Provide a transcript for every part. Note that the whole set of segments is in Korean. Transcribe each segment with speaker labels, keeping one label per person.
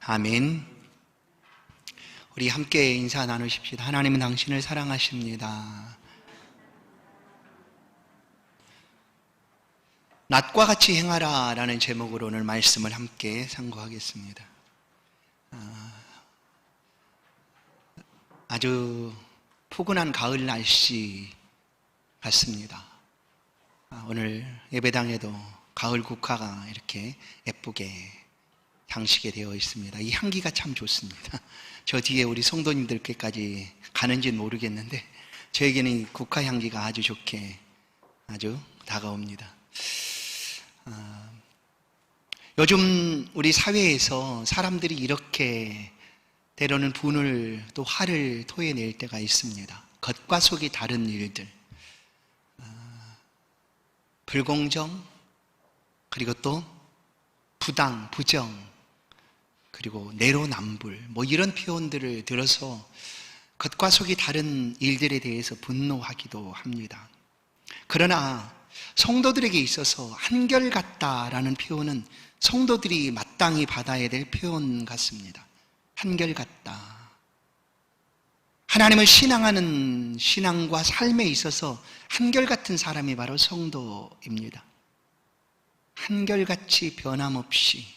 Speaker 1: 아멘. 우리 함께 인사 나누십시다. 하나님은 당신을 사랑하십니다. 낮과 같이 행하라 라는 제목으로 오늘 말씀을 함께 상고하겠습니다. 아주 포근한 가을 날씨 같습니다. 오늘 예배당에도 가을 국화가 이렇게 예쁘게 장식이 되어 있습니다. 이 향기가 참 좋습니다. 저 뒤에 우리 성도님들께까지 가는지는 모르겠는데 저에게는 이 국화 향기가 아주 좋게 아주 다가옵니다. 요즘 우리 사회에서 사람들이 이렇게 때로는 분을 또 화를 토해낼 때가 있습니다. 겉과 속이 다른 일들, 불공정, 그리고 또 부당, 부정, 그리고 내로남불, 이런 표현들을 들어서 겉과 속이 다른 일들에 대해서 분노하기도 합니다. 그러나 성도들에게 있어서 한결같다라는 표현은 성도들이 마땅히 받아야 될 표현 같습니다. 한결같다. 하나님을 신앙하는 신앙과 삶에 있어서 한결같은 사람이 바로 성도입니다. 한결같이 변함없이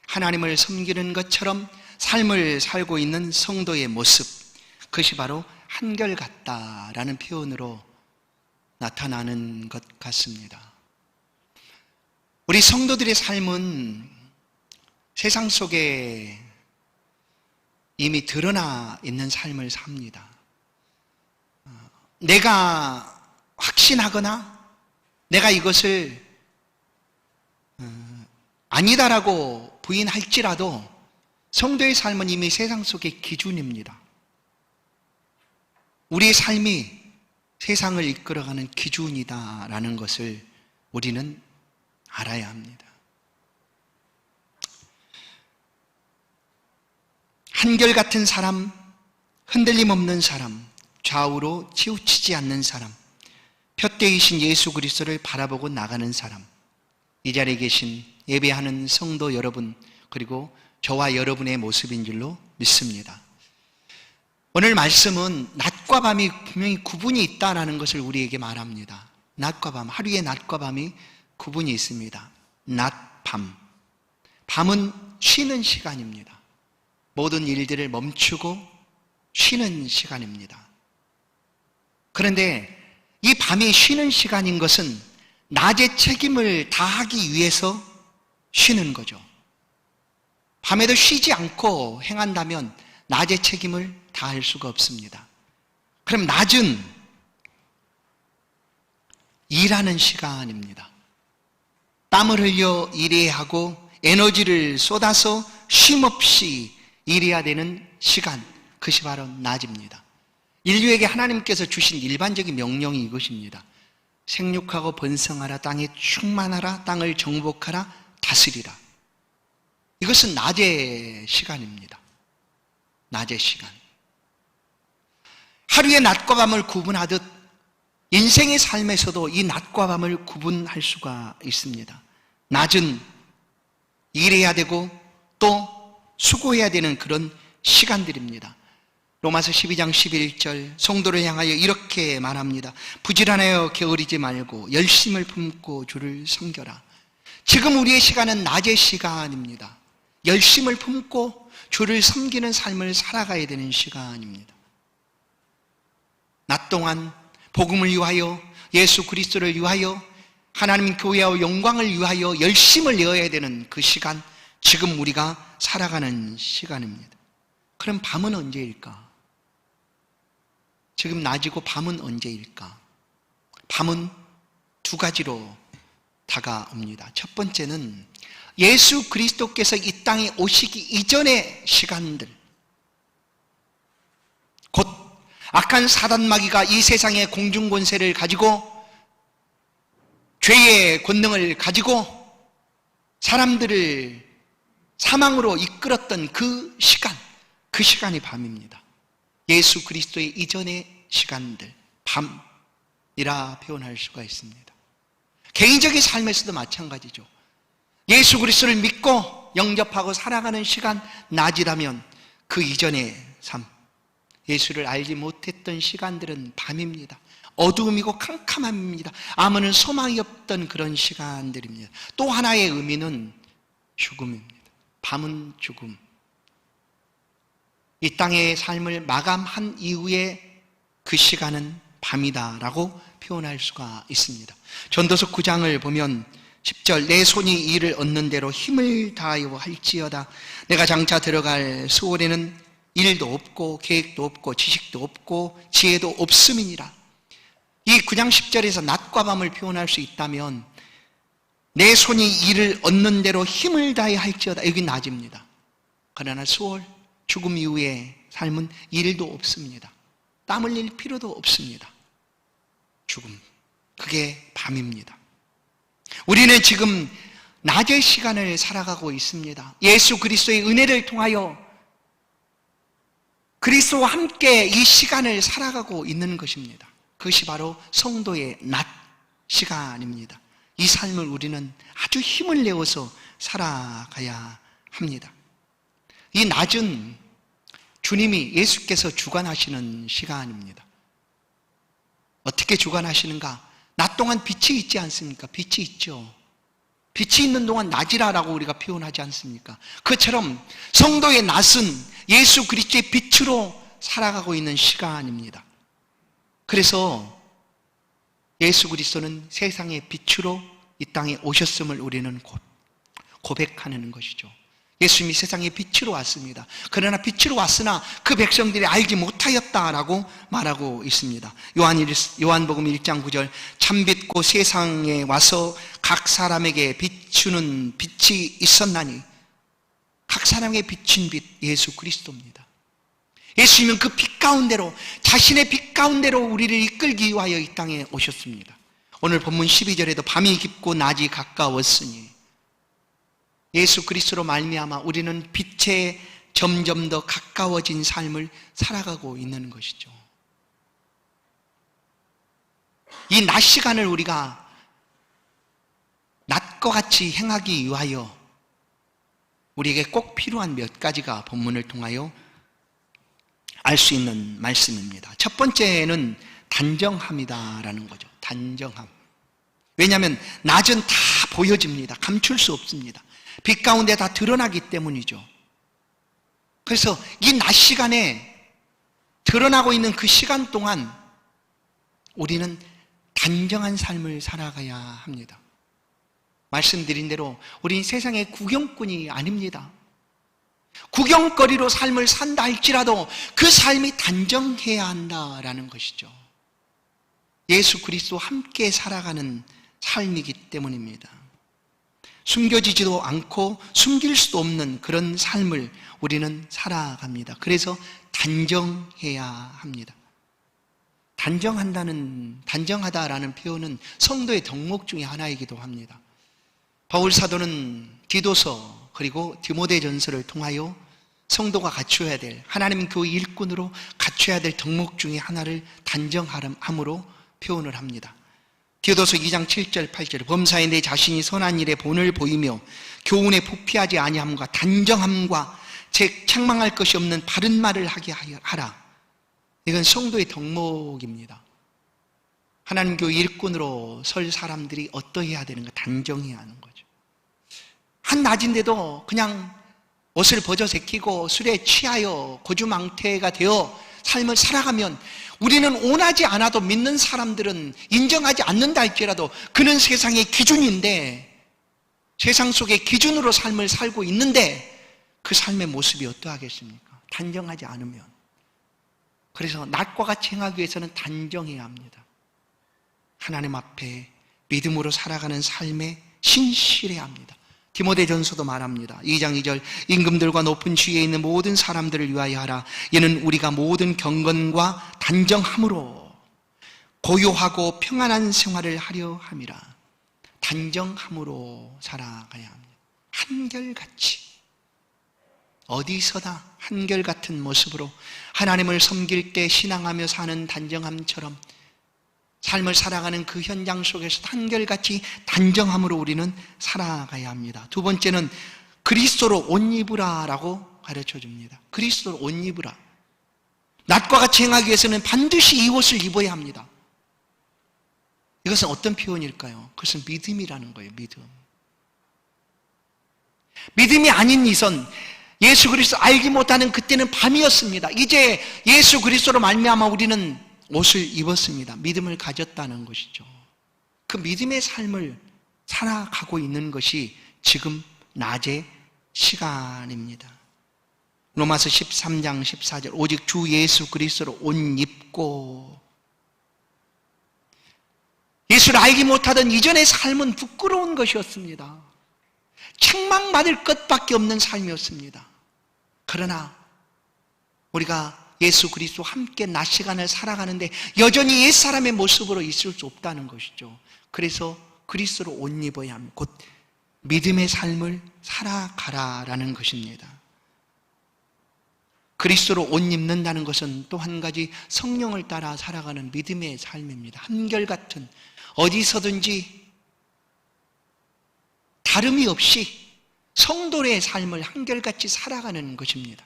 Speaker 1: 하나님을 섬기는 것처럼 삶을 살고 있는 성도의 모습, 그것이 바로 한결같다라는 표현으로 나타나는 것 같습니다. 우리 성도들의 삶은 세상 속에 이미 드러나 있는 삶을 삽니다. 내가 확신하거나 내가 이것을 아니다라고 부인할지라도 성도의 삶은 이미 세상 속의 기준입니다. 우리의 삶이 세상을 이끌어가는 기준이다라는 것을 우리는 알아야 합니다. 한결같은 사람, 흔들림 없는 사람, 좌우로 치우치지 않는 사람, 푯대이신 예수 그리스도를 바라보고 나가는 사람, 이 자리에 계신 예배하는 성도 여러분, 그리고 저와 여러분의 모습인 줄로 믿습니다. 오늘 말씀은 낮과 밤이 분명히 구분이 있다는 것을 우리에게 말합니다. 낮과 밤, 하루의 낮과 밤이 구분이 있습니다. 낮, 밤. 밤은 쉬는 시간입니다. 모든 일들을 멈추고 쉬는 시간입니다. 그런데 이 밤이 쉬는 시간인 것은 낮의 책임을 다하기 위해서 쉬는 거죠. 밤에도 쉬지 않고 행한다면 낮의 책임을 다할 수가 없습니다. 그럼 낮은 일하는 시간입니다. 땀을 흘려 일해야 하고 에너지를 쏟아서 쉼없이 일해야 되는 시간, 그것이 바로 낮입니다. 인류에게 하나님께서 주신 일반적인 명령이 이것입니다. 생육하고 번성하라, 땅에 충만하라, 땅을 정복하라, 다스리라. 이것은 낮의 시간입니다. 낮의 시간. 하루의 낮과 밤을 구분하듯 인생의 삶에서도 이 낮과 밤을 구분할 수가 있습니다. 낮은 일해야 되고 또 수고해야 되는 그런 시간들입니다. 로마서 12장 11절 성도를 향하여 이렇게 말합니다. 부지런하여 게으르지 말고 열심을 품고 주를 섬겨라. 지금 우리의 시간은 낮의 시간입니다. 열심을 품고 주를 섬기는 삶을 살아가야 되는 시간입니다. 낮 동안 복음을 위하여, 예수 그리스도를 위하여, 하나님 교회와 영광을 위하여 열심을 내어야 되는 그 시간, 지금 우리가 살아가는 시간입니다. 그럼 밤은 언제일까? 지금 낮이고 밤은 언제일까? 밤은 두 가지로 다가옵니다. 첫 번째는 예수 그리스도께서 이 땅에 오시기 이전의 시간들, 곧 악한 사단마귀가 이 세상의 공중권세를 가지고 죄의 권능을 가지고 사람들을 사망으로 이끌었던 그 시간, 그 시간이 밤입니다. 예수 그리스도의 이전의 시간들, 밤이라 표현할 수가 있습니다. 개인적인 삶에서도 마찬가지죠. 예수 그리스도를 믿고 영접하고 살아가는 시간 낮이라면 그 이전의 삶, 예수를 알지 못했던 시간들은 밤입니다. 어두움이고 캄캄함입니다. 아무런 소망이 없던 그런 시간들입니다. 또 하나의 의미는 죽음입니다. 밤은 죽음. 이 땅의 삶을 마감한 이후에 그 시간은 밤이다라고 표현할 수가 있습니다. 전도서 9장을 보면 10절, 내 손이 이를 얻는 대로 힘을 다하여 할지어다. 내가 장차 들어갈 수월에는 일도 없고 계획도 없고 지식도 없고 지혜도 없음이니라. 이 9장 10절에서 낮과 밤을 표현할 수 있다면 내 손이 이를 얻는 대로 힘을 다하여 할지어다. 여기 낮입니다. 그러나 수월, 죽음 이후의 삶은 일도 없습니다. 땀 흘릴 필요도 없습니다. 죽음, 그게 밤입니다. 우리는 지금 낮의 시간을 살아가고 있습니다. 예수 그리스도의 은혜를 통하여 그리스도와 함께 이 시간을 살아가고 있는 것입니다. 그것이 바로 성도의 낮 시간입니다. 이 삶을 우리는 아주 힘을 내어서 살아가야 합니다. 이 낮은 주님이, 예수께서 주관하시는 시간입니다. 어떻게 주관하시는가? 낮 동안 빛이 있지 않습니까? 빛이 있죠. 빛이 있는 동안 낮이라고 우리가 표현하지 않습니까? 그처럼 성도의 낮은 예수 그리스도의 빛으로 살아가고 있는 시간입니다. 그래서 예수 그리스도는 세상의 빛으로 이 땅에 오셨음을 우리는 고백하는 것이죠. 예수님이 세상의 빛으로 왔습니다. 그러나 빛으로 왔으나 그 백성들이 알지 못하였다라고 말하고 있습니다. 요한복음 1장 9절, 참빛고 세상에 와서 각 사람에게 비추는 빛이 있었나니, 각 사람에게 비친 빛, 예수 그리스도입니다. 예수님은 그 빛 가운데로, 자신의 빛 가운데로 우리를 이끌기 위하여 이 땅에 오셨습니다. 오늘 본문 12절에도 밤이 깊고 낮이 가까웠으니, 예수 그리스도로 말미암아 우리는 빛에 점점 더 가까워진 삶을 살아가고 있는 것이죠. 이 낮 시간을 우리가 낮과 같이 행하기 위하여 우리에게 꼭 필요한 몇 가지가 본문을 통하여 알 수 있는 말씀입니다. 첫 번째는 단정함이다라는 거죠. 단정함. 왜냐하면 낮은 다 보여집니다. 감출 수 없습니다. 빛 가운데 다 드러나기 때문이죠. 그래서 이 낮 시간에 드러나고 있는 그 시간 동안 우리는 단정한 삶을 살아가야 합니다. 말씀드린 대로 우린 세상의 구경꾼이 아닙니다. 구경거리로 삶을 산다 할지라도 그 삶이 단정해야 한다라는 것이죠. 예수 그리스도와 함께 살아가는 삶이기 때문입니다. 숨겨지지도 않고 숨길 수도 없는 그런 삶을 우리는 살아갑니다. 그래서 단정해야 합니다. 단정하다라는 표현은 성도의 덕목 중에 하나이기도 합니다. 바울 사도는 디도서 그리고 디모데전서를 통하여 성도가 갖춰야 될, 하나님 교회 일꾼으로 갖춰야 될 덕목 중에 하나를 단정함으로 표현을 합니다. 디도서 2장 7절 8절, 범사에 내 자신이 선한 일에 본을 보이며 교훈에 부피하지 아니함과 단정함과 즉 책망할 것이 없는 바른 말을 하게 하라. 이건 성도의 덕목입니다. 하나님 교회 일꾼으로 설 사람들이 어떠해야 되는가? 단정해야 하는 거죠. 한낮인데도 그냥 옷을 벗어 제끼고 술에 취하여 고주망태가 되어 삶을 살아가면 우리는 원하지 않아도 믿는 사람들은 인정하지 않는다 할지라도 그는 세상의 기준인데, 세상 속의 기준으로 삶을 살고 있는데 그 삶의 모습이 어떠하겠습니까? 단정하지 않으면. 그래서 낮과 같이 행하기 위해서는 단정해야 합니다. 하나님 앞에 믿음으로 살아가는 삶에 신실해야 합니다. 디모데전서도 말합니다. 2장 2절, 임금들과 높은 지위에 있는 모든 사람들을 위하여 하라. 이는 우리가 모든 경건과 단정함으로 고요하고 평안한 생활을 하려 함이라. 단정함으로 살아가야 합니다. 한결같이, 어디서나 한결같은 모습으로 하나님을 섬길 때 신앙하며 사는 단정함처럼 삶을 살아가는 그 현장 속에서 한결같이 단정함으로 우리는 살아가야 합니다. 두 번째는 그리스도로 옷 입으라라고 가르쳐 줍니다. 그리스도로 옷 입으라. 낮과 같이 행하기 위해서는 반드시 이 옷을 입어야 합니다. 이것은 어떤 표현일까요? 그것은 믿음이라는 거예요. 믿음이 아닌 이선, 예수 그리스도 알지 못하는 그때는 밤이었습니다. 이제 예수 그리스도로 말미암아 우리는 옷을 입었습니다. 믿음을 가졌다는 것이죠. 그 믿음의 삶을 살아가고 있는 것이 지금 낮의 시간입니다. 로마서 13장 14절 오직 주 예수 그리스도로 옷 입고. 예수를 알지 못하던 이전의 삶은 부끄러운 것이었습니다. 책망받을 것밖에 없는 삶이었습니다. 그러나 우리가 예수 그리스도와 함께 낮 시간을 살아가는데 여전히 옛사람의 모습으로 있을 수 없다는 것이죠. 그래서 그리스도로 옷 입어야 합니다. 곧 믿음의 삶을 살아가라라는 것입니다. 그리스도로 옷 입는다는 것은 또 한 가지 성령을 따라 살아가는 믿음의 삶입니다. 한결같은 어디서든지 다름이 없이 성도의 삶을 한결같이 살아가는 것입니다.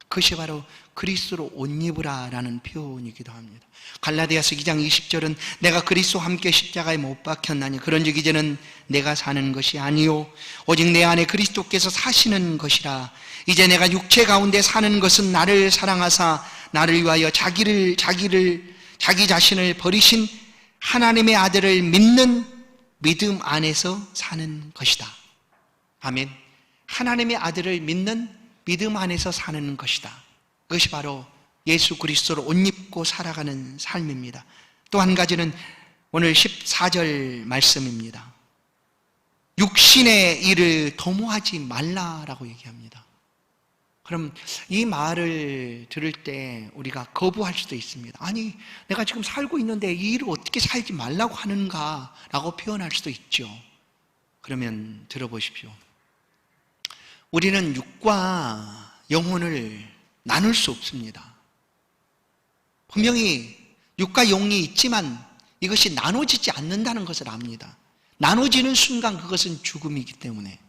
Speaker 1: 그것이 바로 그리스도로 옷 입으라라는 표현이기도 합니다. 갈라디아서 2장 20절은 내가 그리스도와 함께 십자가에 못 박혔나니 그런즉 이제는 내가 사는 것이 아니요 오직 내 안에 그리스도께서 사시는 것이라. 이제 내가 육체 가운데 사는 것은 나를 사랑하사 나를 위하여 자기 자신을 버리신 하나님의 아들을 믿는 믿음 안에서 사는 것이다. 아멘. 하나님의 아들을 믿는 믿음 안에서 사는 것이다. 그것이 바로 예수 그리스도로 옷 입고 살아가는 삶입니다. 또 한 가지는 오늘 14절 말씀입니다. 육신의 일을 도모하지 말라라고 얘기합니다. 그럼 이 말을 들을 때 우리가 거부할 수도 있습니다. 아니, 내가 지금 살고 있는데 이 일을 어떻게 살지 말라고 하는가 라고 표현할 수도 있죠. 그러면 들어보십시오. 우리는 육과 영혼을 나눌 수 없습니다. 분명히 육과 영이 있지만 이것이 나눠지지 않는다는 것을 압니다. 나눠지는 순간 그것은 죽음이기 때문에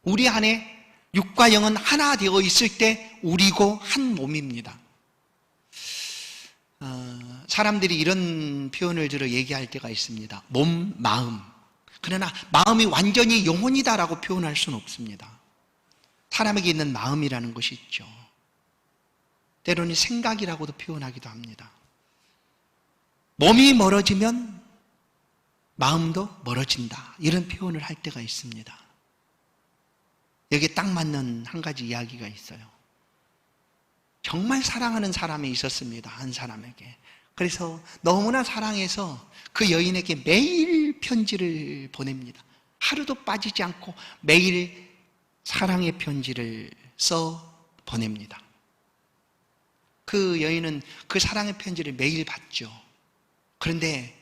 Speaker 1: 우리 안에 육과 영은 하나 되어 있을 때 우리고 한 몸입니다. 사람들이 이런 표현을 들어 얘기할 때가 있습니다. 몸, 마음. 그러나 마음이 완전히 영혼이다라고 표현할 수는 없습니다. 사람에게 있는 마음이라는 것이 있죠. 때로는 생각이라고도 표현하기도 합니다. 몸이 멀어지면 마음도 멀어진다. 이런 표현을 할 때가 있습니다. 여기에 딱 맞는 한 가지 이야기가 있어요. 정말 사랑하는 사람이 있었습니다. 한 사람에게. 그래서 너무나 사랑해서 그 여인에게 매일 편지를 보냅니다. 하루도 빠지지 않고 매일 사랑의 편지를 써 보냅니다. 그 여인은 그 사랑의 편지를 매일 받죠. 그런데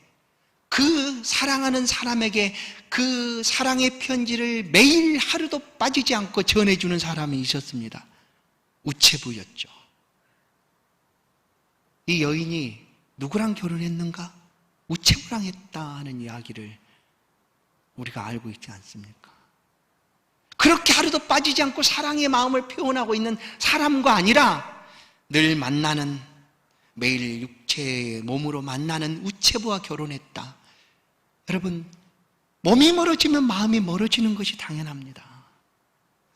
Speaker 1: 그 사랑하는 사람에게 그 사랑의 편지를 매일 하루도 빠지지 않고 전해주는 사람이 있었습니다. 우체부였죠. 이 여인이 누구랑 결혼했는가? 우체부랑 했다는 이야기를 우리가 알고 있지 않습니까? 그렇게 하루도 빠지지 않고 사랑의 마음을 표현하고 있는 사람과 아니라 늘 만나는, 매일 육체의 몸으로 만나는 우체부와 결혼했다. 여러분, 몸이 멀어지면 마음이 멀어지는 것이 당연합니다.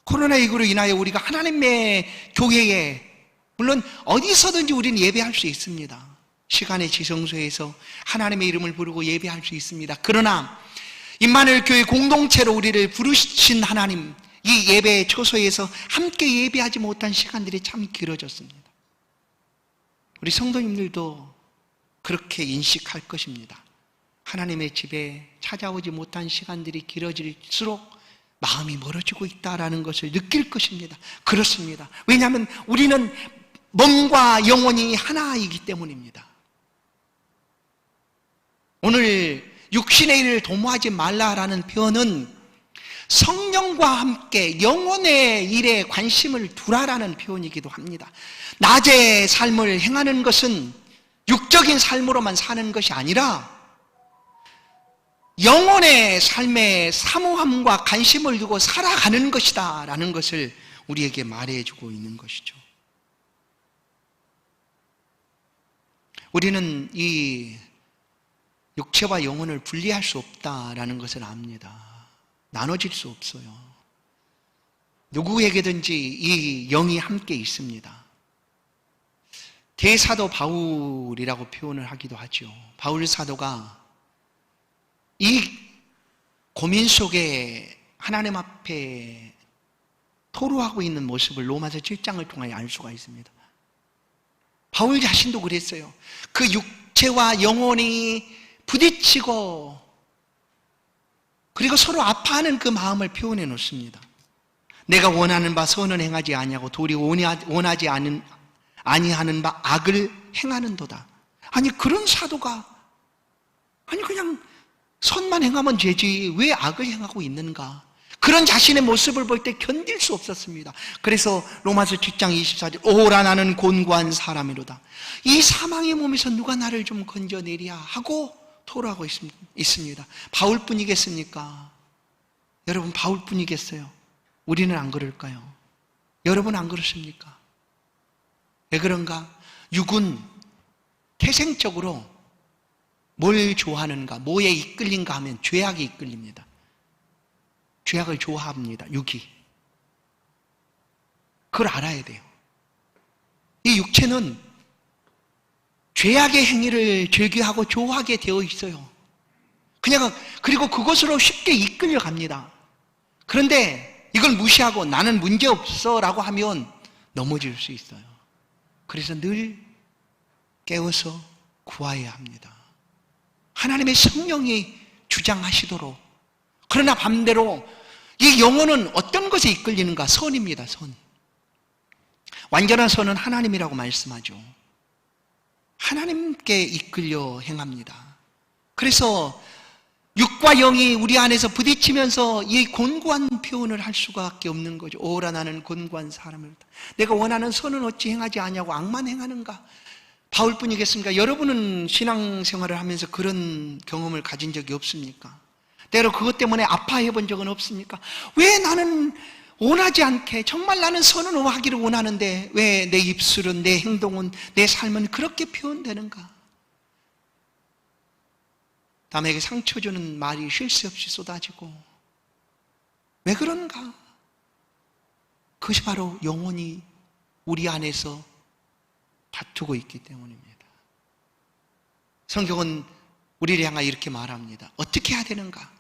Speaker 1: 코로나19로 인하여 우리가 하나님의 교회에, 물론 어디서든지 우리는 예배할 수 있습니다. 시간의 지성소에서 하나님의 이름을 부르고 예배할 수 있습니다. 그러나 임마누엘 교회 공동체로 우리를 부르신 하나님, 이 예배 초소에서 함께 예배하지 못한 시간들이 참 길어졌습니다. 우리 성도님들도 그렇게 인식할 것입니다. 하나님의 집에 찾아오지 못한 시간들이 길어질수록 마음이 멀어지고 있다는 것을 느낄 것입니다. 그렇습니다. 왜냐하면 우리는 몸과 영혼이 하나이기 때문입니다. 오늘 육신의 일을 도모하지 말라라는 표현은 성령과 함께 영혼의 일에 관심을 두라라는 표현이기도 합니다. 낮의 삶을 행하는 것은 육적인 삶으로만 사는 것이 아니라 영혼의 삶에 사모함과 관심을 두고 살아가는 것이다 라는 것을 우리에게 말해주고 있는 것이죠. 우리는 이 육체와 영혼을 분리할 수 없다라는 것을 압니다. 나눠질 수 없어요. 누구에게든지 이 영이 함께 있습니다. 대사도 바울이라고 표현을 하기도 하죠. 바울 사도가 이 고민 속에 하나님 앞에 토로하고 있는 모습을 로마서 7장을 통하여 알 수가 있습니다. 바울 자신도 그랬어요. 그 육체와 영혼이 부딪히고 그리고 서로 아파하는 그 마음을 표현해 놓습니다. 내가 원하는 바 선은 행하지 아니하고 도리어 원하지 아니하는 바 악을 행하는도다. 아니 그런 사도가 그냥 선만 행하면 되지 왜 악을 행하고 있는가? 그런 자신의 모습을 볼 때 견딜 수 없었습니다. 그래서 로마서 7장 24절 오라 나는 곤고한 사람이로다. 이 사망의 몸에서 누가 나를 좀 건져내랴 하고 토로하고 있습니다. 바울뿐이겠습니까? 여러분 바울뿐이겠어요? 우리는 안 그럴까요? 여러분 안 그렇습니까? 왜 그런가? 육은 태생적으로 뭘 좋아하는가? 뭐에 이끌린가 하면 죄악에 이끌립니다. 죄악을 좋아합니다. 육이. 그걸 알아야 돼요. 이 육체는 죄악의 행위를 즐겨하고 좋아하게 되어 있어요. 그리고 그것으로 쉽게 이끌려갑니다. 그런데 이걸 무시하고 나는 문제없어 라고 하면 넘어질 수 있어요. 그래서 늘 깨워서 구해야 합니다. 하나님의 성령이 주장하시도록. 그러나 반대로 이 영혼은 어떤 것에 이끌리는가? 선입니다. 선. 완전한 선은 하나님이라고 말씀하죠. 하나님께 이끌려 행합니다. 그래서 육과 영이 우리 안에서 부딪히면서 이 곤고한 표현을 할 수밖에 없는 거죠. 오라 나는 곤고한 사람이다. 내가 원하는 선은 어찌 행하지 아니하고 악만 행하는가? 바울뿐이겠습니까? 여러분은 신앙생활을 하면서 그런 경험을 가진 적이 없습니까? 때로 그것 때문에 아파해 본 적은 없습니까? 왜 나는 원하지 않게 정말 나는 선은 하기를 원하는데 왜 내 입술은 내 행동은 내 삶은 그렇게 표현되는가? 남에게 상처 주는 말이 쉴 새 없이 쏟아지고 왜 그런가? 그것이 바로 영혼이 우리 안에서 다투고 있기 때문입니다. 성경은 우리를 향하여 이렇게 말합니다. 어떻게 해야 되는가?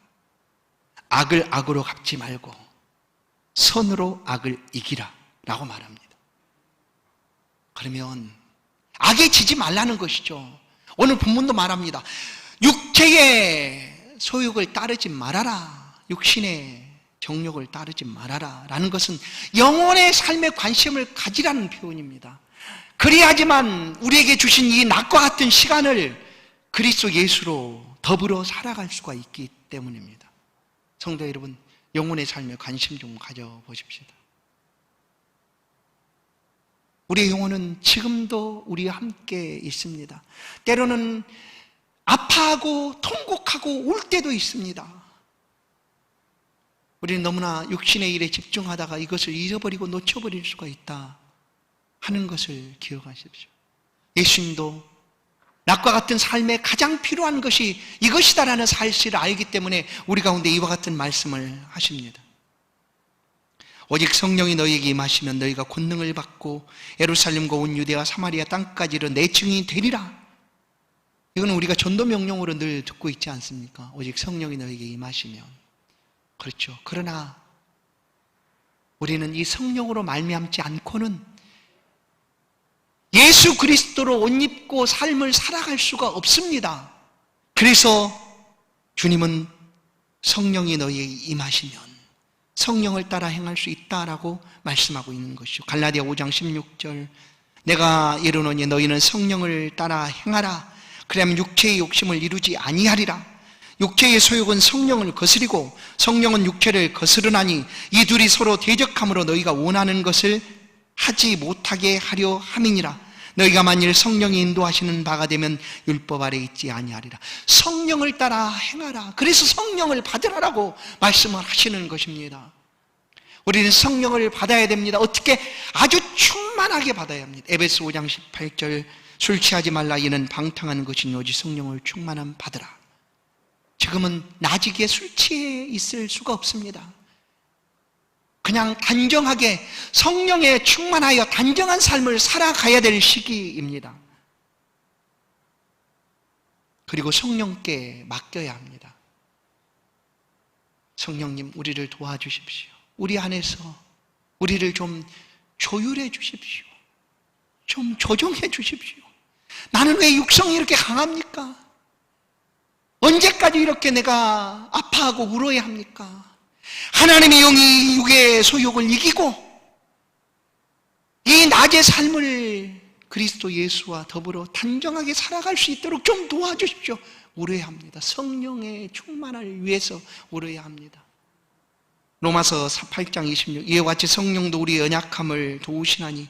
Speaker 1: 악을 악으로 갚지 말고 선으로 악을 이기라 라고 말합니다. 그러면 악에 지지 말라는 것이죠. 오늘 본문도 말합니다. 육체의 소욕을 따르지 말아라. 육신의 정욕을 따르지 말아라 라는 것은 영혼의 삶에 관심을 가지라는 표현입니다. 그리하지만 우리에게 주신 이 낮과 같은 시간을 그리스도 예수로 더불어 살아갈 수가 있기 때문입니다. 성도 여러분, 영혼의 삶에 관심 좀 가져보십시오. 우리의 영혼은 지금도 우리와 함께 있습니다. 때로는 아파하고 통곡하고 울 때도 있습니다. 우리는 너무나 육신의 일에 집중하다가 이것을 잃어버리고 놓쳐버릴 수가 있다 하는 것을 기억하십시오. 예수님도 낮과 같은 삶에 가장 필요한 것이 이것이다라는 사실을 알기 때문에 우리 가운데 이와 같은 말씀을 하십니다. 오직 성령이 너희에게 임하시면 너희가 권능을 받고 예루살렘과 온 유대와 사마리아 땅까지로 내 증인이 되리라. 이건 우리가 전도 명령으로 늘 듣고 있지 않습니까? 오직 성령이 너희에게 임하시면. 그렇죠. 그러나 우리는 이 성령으로 말미암지 않고는 예수 그리스도로 옷 입고 삶을 살아갈 수가 없습니다. 그래서 주님은 성령이 너희에게 임하시면 성령을 따라 행할 수 있다라고 말씀하고 있는 것이죠. 갈라디아 5장 16절 내가 이르노니 너희는 성령을 따라 행하라. 그러면 육체의 욕심을 이루지 아니하리라. 육체의 소욕은 성령을 거스리고 성령은 육체를 거스르나니 이 둘이 서로 대적함으로 너희가 원하는 것을 하지 못하게 하려 함이니라. 너희가 만일 성령이 인도하시는 바가 되면 율법 아래 있지 아니하리라. 성령을 따라 행하라. 그래서 성령을 받으라라고 말씀을 하시는 것입니다. 우리는 성령을 받아야 됩니다. 어떻게? 아주 충만하게 받아야 합니다. 에베소 5장 18절 술 취하지 말라. 이는 방탕한 것이니 오직 성령을 충만함 받으라. 지금은 나지기에 술 취해 있을 수가 없습니다. 그냥 단정하게 성령에 충만하여 단정한 삶을 살아가야 될 시기입니다. 그리고 성령께 맡겨야 합니다. 성령님, 우리를 도와주십시오. 우리 안에서 우리를 좀 조율해 주십시오. 좀 조정해 주십시오. 나는 왜 육성이 이렇게 강합니까? 언제까지 이렇게 내가 아파하고 울어야 합니까? 하나님의 영이 육의 소욕을 이기고 이 낮의 삶을 그리스도 예수와 더불어 단정하게 살아갈 수 있도록 좀 도와주십시오. 울어야 합니다. 성령의 충만을 위해서 울어야 합니다. 로마서 8장 26 이와 같이 성령도 우리의 연약함을 도우시나니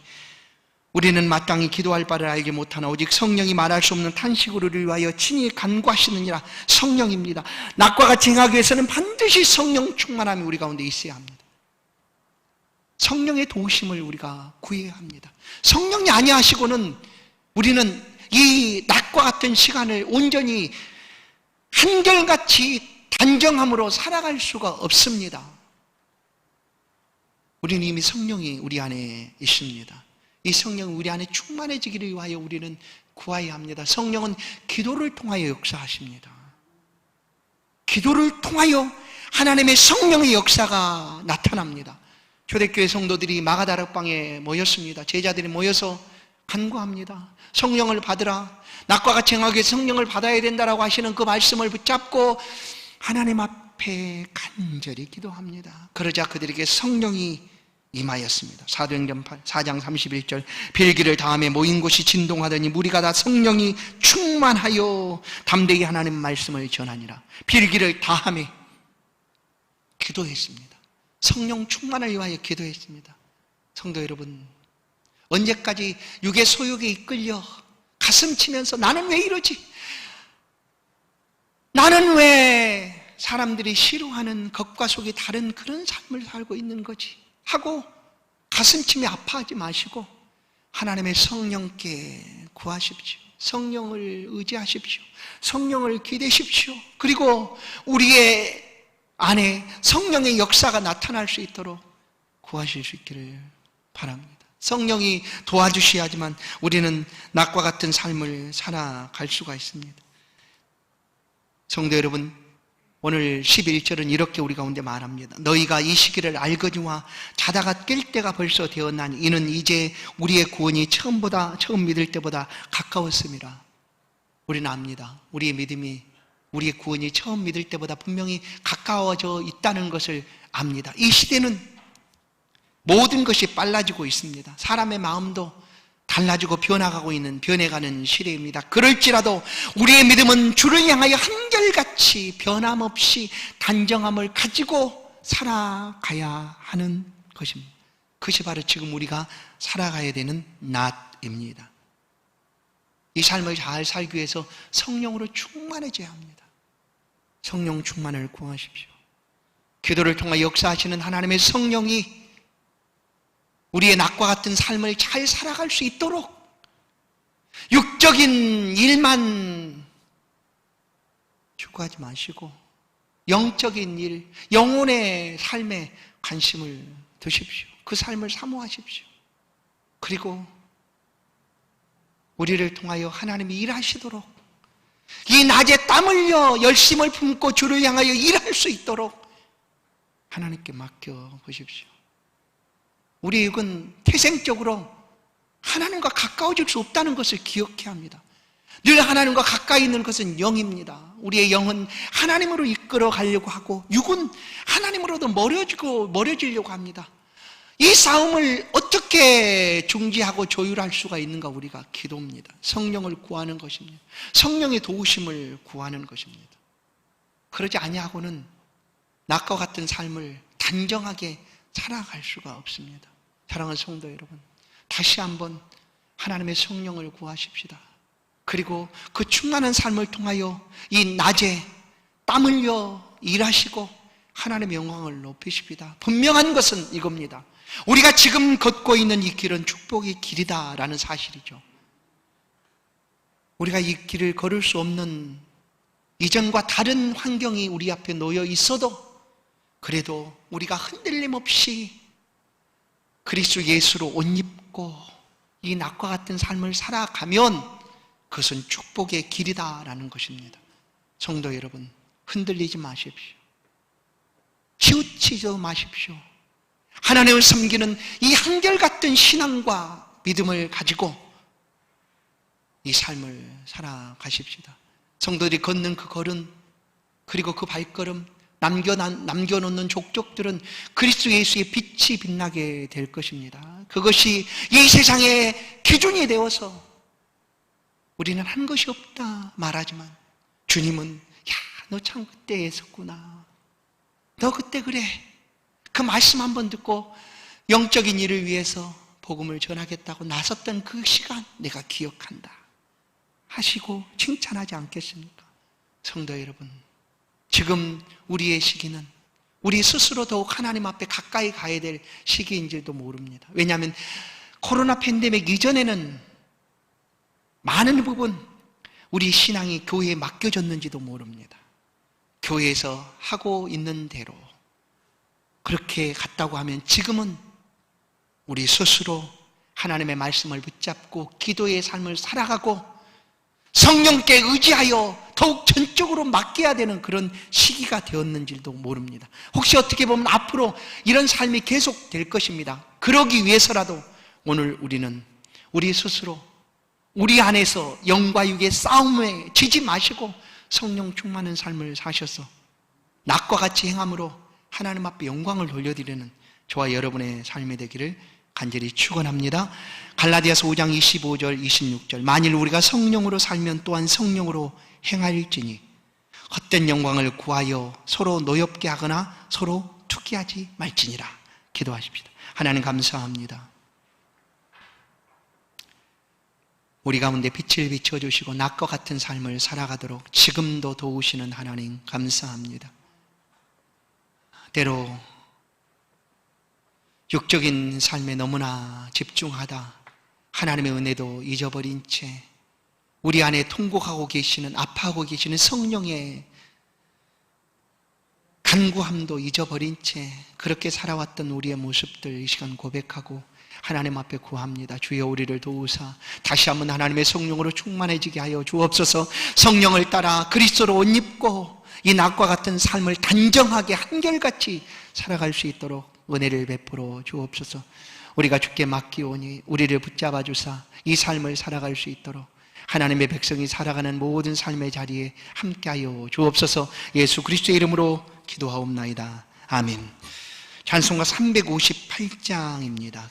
Speaker 1: 우리는 마땅히 기도할 바를 알지 못하나 오직 성령이 말할 수 없는 탄식으로 우리를 위하여 친히 간구하시느니라. 성령입니다. 낮과 같이 행하기 위해서는 반드시 성령 충만함이 우리 가운데 있어야 합니다. 성령의 도우심을 우리가 구해야 합니다. 성령이 아니하시고는 우리는 이 낮과 같은 시간을 온전히 한결같이 단정함으로 살아갈 수가 없습니다. 우리는 이미 성령이 우리 안에 있습니다. 이 성령 우리 안에 충만해지기를 위하여 우리는 구해야 합니다. 성령은 기도를 통하여 역사하십니다. 기도를 통하여 하나님의 성령의 역사가 나타납니다. 초대교회 성도들이 마가다락방에 모였습니다. 제자들이 모여서 간구합니다. 성령을 받으라. 낮과 같이 행하기 위해 성령을 받아야 된다라고 하시는 그 말씀을 붙잡고 하나님 앞에 간절히 기도합니다. 그러자 그들에게 성령이 임하였습니다. 사도행전 4장 31절 빌기를 다음에 모인 곳이 진동하더니 무리가 다 성령이 충만하여 담대히 하나님 말씀을 전하니라. 빌기를 다음에 기도했습니다. 성령 충만을 위하여 기도했습니다. 성도 여러분, 언제까지 육의 소욕에 이끌려 가슴 치면서 나는 왜 이러지? 나는 왜 사람들이 싫어하는 겉과 속이 다른 그런 삶을 살고 있는 거지? 하고 가슴치며 아파하지 마시고 하나님의 성령께 구하십시오. 성령을 의지하십시오. 성령을 기대십시오. 그리고 우리의 안에 성령의 역사가 나타날 수 있도록 구하실 수 있기를 바랍니다. 성령이 도와주셔야지만 우리는 낮과 같은 삶을 살아갈 수가 있습니다. 성도 여러분, 오늘 11절은 이렇게 우리 가운데 말합니다. 너희가 이 시기를 알거니와 자다가 깰 때가 벌써 되었나니 이는 이제 우리의 구원이 처음 믿을 때보다 가까웠음이라. 우리는 압니다. 우리의 믿음이 우리의 구원이 처음 믿을 때보다 분명히 가까워져 있다는 것을 압니다. 이 시대는 모든 것이 빨라지고 있습니다. 사람의 마음도 달라지고 변해가는 시대입니다. 그럴지라도 우리의 믿음은 주를 향하여 한결같이 변함없이 단정함을 가지고 살아가야 하는 것입니다. 그것이 바로 지금 우리가 살아가야 되는 낮입니다. 이 삶을 잘 살기 위해서 성령으로 충만해져야 합니다. 성령 충만을 구하십시오. 기도를 통해 역사하시는 하나님의 성령이 우리의 낮과 같은 삶을 잘 살아갈 수 있도록 육적인 일만 추구하지 마시고 영적인 일, 영혼의 삶에 관심을 두십시오. 그 삶을 사모하십시오. 그리고 우리를 통하여 하나님이 일하시도록 이 낮에 땀 흘려 열심을 품고 주를 향하여 일할 수 있도록 하나님께 맡겨보십시오. 우리 육은 태생적으로 하나님과 가까워질 수 없다는 것을 기억해야 합니다. 늘 하나님과 가까이 있는 것은 영입니다. 우리의 영은 하나님으로 이끌어 가려고 하고 육은 하나님으로도 멀어지려고 합니다. 이 싸움을 어떻게 중지하고 조율할 수가 있는가? 우리가 기도입니다. 성령을 구하는 것입니다. 성령의 도우심을 구하는 것입니다. 그러지 아니하고는 낮과 같은 삶을 단정하게 살아갈 수가 없습니다. 사랑하는 성도 여러분, 다시 한번 하나님의 성령을 구하십시다. 그리고 그 충만한 삶을 통하여 이 낮에 땀 흘려 일하시고 하나님의 영광을 높이십니다. 분명한 것은 이겁니다. 우리가 지금 걷고 있는 이 길은 축복의 길이다라는 사실이죠. 우리가 이 길을 걸을 수 없는 이전과 다른 환경이 우리 앞에 놓여 있어도 그래도 우리가 흔들림 없이 그리스도 예수로 옷 입고 이 낮과 같은 삶을 살아가면 그것은 축복의 길이다라는 것입니다. 성도 여러분, 흔들리지 마십시오. 치우치지 마십시오. 하나님을 섬기는 이 한결같은 신앙과 믿음을 가지고 이 삶을 살아가십시다. 성도들이 걷는 그 걸음, 그리고 그 발걸음, 남겨놓는 족적들은 그리스도 예수의 빛이 빛나게 될 것입니다. 그것이 이 세상의 기준이 되어서 우리는 한 것이 없다 말하지만 주님은 야, 너 참 그때 애썼구나. 너 그때 그래. 그 말씀 한번 듣고 영적인 일을 위해서 복음을 전하겠다고 나섰던 그 시간 내가 기억한다 하시고 칭찬하지 않겠습니까? 성도 여러분, 지금 우리의 시기는 우리 스스로 더욱 하나님 앞에 가까이 가야 될 시기인지도 모릅니다. 왜냐하면 코로나 팬데믹 이전에는 많은 부분 우리 신앙이 교회에 맡겨졌는지도 모릅니다. 교회에서 하고 있는 대로 그렇게 갔다고 하면 지금은 우리 스스로 하나님의 말씀을 붙잡고 기도의 삶을 살아가고 성령께 의지하여 더욱 전적으로 맡겨야 되는 그런 시기가 되었는지도 모릅니다. 혹시 어떻게 보면 앞으로 이런 삶이 계속될 것입니다. 그러기 위해서라도 오늘 우리는 우리 스스로 우리 안에서 영과 육의 싸움에 지지 마시고 성령 충만한 삶을 사셔서 낮과 같이 행함으로 하나님 앞에 영광을 돌려드리는 저와 여러분의 삶이 되기를 간절히 축원합니다. 갈라디아서 5장 25절 26절 만일 우리가 성령으로 살면 또한 성령으로 행할지니 헛된 영광을 구하여 서로 노엽게 하거나 서로 투기하지 말지니라. 기도하십시다. 하나님 감사합니다. 우리 가운데 빛을 비춰주시고 낮과 같은 삶을 살아가도록 지금도 도우시는 하나님 감사합니다. 때로 육적인 삶에 너무나 집중하다 하나님의 은혜도 잊어버린 채 우리 안에 통곡하고 계시는 아파하고 계시는 성령의 간구함도 잊어버린 채 그렇게 살아왔던 우리의 모습들 이 시간 고백하고 하나님 앞에 구합니다. 주여 우리를 도우사 다시 한번 하나님의 성령으로 충만해지게 하여 주옵소서. 성령을 따라 그리스도로 옷 입고 이 낮과 같은 삶을 단정하게 한결같이 살아갈 수 있도록 은혜를 베풀어 주옵소서. 우리가 주께 맡기오니 우리를 붙잡아 주사 이 삶을 살아갈 수 있도록 하나님의 백성이 살아가는 모든 삶의 자리에 함께하여 주옵소서. 예수 그리스도의 이름으로 기도하옵나이다. 아멘. 찬송가 358장입니다.